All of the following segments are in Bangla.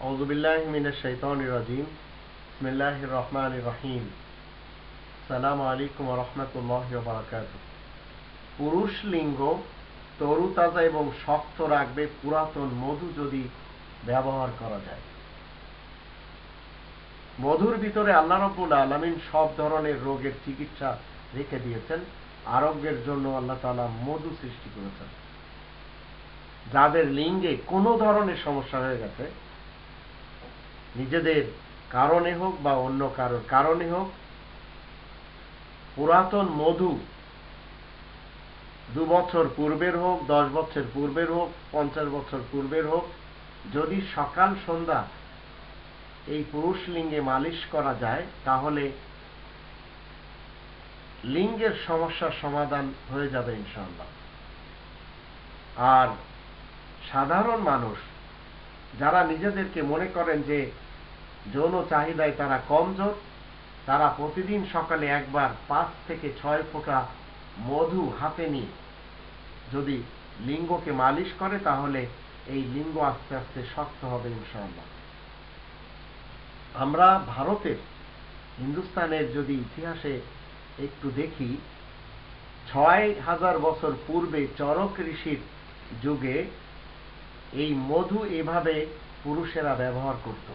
আউযু বিল্লাহি মিনাশ শাইতানির রাজিম। বিসমিল্লাহির রহমানির রহিম। আসসালামু আলাইকুম ওয়া রাহমাতুল্লাহি ওয়া বারাকাতুহু। পুরুষ লিঙ্গ তরুতাজা এবং শক্ত রাখবে পুরাতন মধু যদি ব্যবহার করা যায়। মধুর ভিতরে আল্লাহ রাব্বুল আলামিন সব ধরনের রোগের চিকিৎসা রেখে দিয়েছেন। আরোগ্যের জন্য আল্লাহ তাআলা মধু সৃষ্টি করেছেন। যাদের লিঙ্গে কোনো ধরনের সমস্যা হয়ে গেছে, নিজেদের কারণে হোক বা অন্য কারোর কারণে হোক, পুরাতন মধু 2 বছর পূর্বের হোক, 10 বছর পূর্বের হোক, 50 বছর পূর্বের হোক, যদি সকাল সন্ধ্যা এই পুরুষ লিঙ্গে মালিশ করা যায়, তাহলে লিঙ্গের সমস্যার সমাধান হয়ে যাবে ইনশাআল্লাহ। আর সাধারণ মানুষ যারা নিজেদেরকে মনে করেন যে যৌন চাহিদায় তারা কমজোর, তারা প্রতিদিন সকালে একবার 5 থেকে 6 ফোঁটা মধু হাতে নিয়ে যদি লিঙ্গকে মালিশ করে, তাহলে এই লিঙ্গ আস্তে আস্তে শক্ত হবে ইনশাআল্লাহ। আমরা ভারতের, হিন্দুস্তানের যদি ইতিহাসে একটু দেখি, 6000 বছর পূর্বে চরক ঋষির যুগে এই মধু এভাবে পুরুষেরা ব্যবহার করত।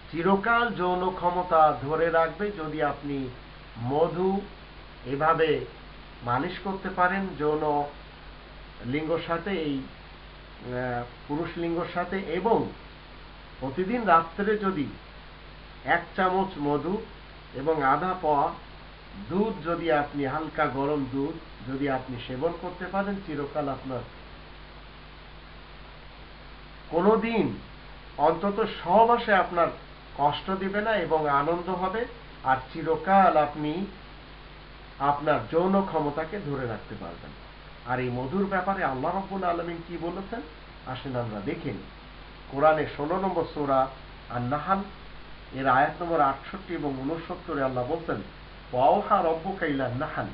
চিরকাল যৌন ক্ষমতা ধরে রাখবে যদি আপনি মধু এভাবে মালিশ করতে পারেন যৌন লিঙ্গর সাথে, এই পুরুষ লিঙ্গর সাথে, এবং প্রতিদিন রাত্রে যদি 1 চামচ মধু এবং আধা পোয়া দুধ যদি আপনি, হালকা গরম দুধ যদি আপনি সেবন করতে পারেন, চিরকাল আপনার কোনোদিন অন্তত সহবাসে আপনার কষ্ট দিবে না এবং আনন্দ হবে, আর চিরকাল আপনি আপনার যৌন ক্ষমতাকে ধরে রাখতে পারবেন। আর এই মধুর ব্যাপারে আল্লাহ রাব্বুল আলামিন কি বলেছেন আসেন আমরা দেখে নিই। কোরআনে 16 নম্বর সূরা আন-নাহল এর আয়াত নম্বর 68 এবং 69 আল্লাহ বলছেন, ওয়াওহা রাব্বুকা ইলান নাহল,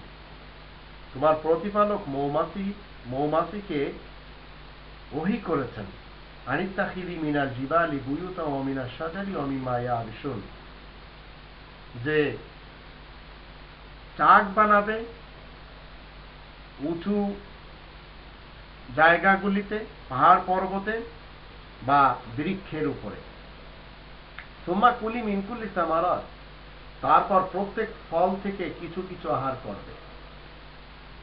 তোমার প্রতিপালক মৌমাছিকে ওহী করেছেন, আনিত্তাখিযি মিনাল জিবালি বুয়ুতান ওয়া মিনাশ শাজারি ওয়া মিম্মা ইয়ারশুন, যে চাক বানাবে উঁচু জায়গাগুলিতে, পাহাড় পর্বতে বা বৃক্ষের উপরে। সুম্মা কুলি মিন কুল্লি সামারাত, তারপর প্রত্যেক ফল থেকে কিছু কিছু আহার করবে।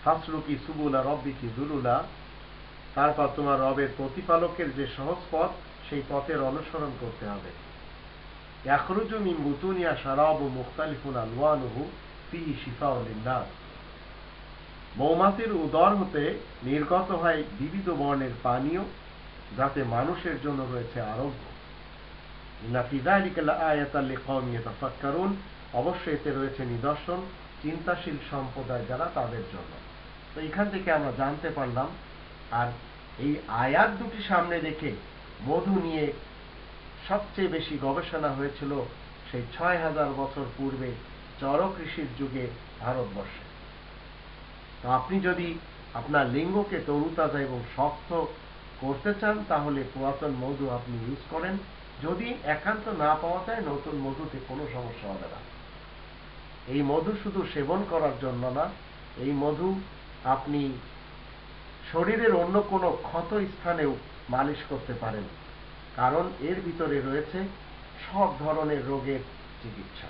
ফাসলুকি সুবুলা রব্বিকি যুলুলা, তারপর তোমার রবের প্রতিপালকের যে সহজ পথ, সেই পথের অনুসরণ করতে হবে। ইয়াখরুজু মিন বুতুনিহা শারাবুন মুখতালিফুন আলওয়ানুহু ফীহি শিফাউন লিন-নাস, মৌমাছির উদর হতে নির্গত হয় বিবিধ বর্ণের পানীয়, যাতে মানুষের জন্য রয়েছে আরোগ্য। ইন্না ফী যালিকা লাআয়াতান লিকাওমিন ইয়াতাফাক্কারুন, অবশ্যই এতে রয়েছে নিদর্শন চিন্তাশীল সম্প্রদায় যারা, তাদের জন্য। তো এখান থেকে আমরা জানতে পারলাম, আর এই আয়াত দুটি সামনে রেখে মধু নিয়ে সবচেয়ে বেশি গবেষণা হয়েছিল সেই 6000 বছর পূর্বে চরক ঋষির যুগে ভারতবর্ষে। তো আপনি যদি আপনার লিঙ্গকে তরুতাজা এবং শক্ত করতে চান, তাহলে পুরাতন মধু আপনি ইউজ করেন। যদি একান্ত না পাওয়া যায়, নতুন মধুতে কোনো সমস্যা হবে না। এই মধু শুধু সেবন করার জন্য না, এই মধু আপনি শরীরের অন্য কোনো ক্ষত স্থানেও মালিশ করতে পারেন, কারণ এর ভিতরে রয়েছে সব ধরনের রোগের চিকিৎসা।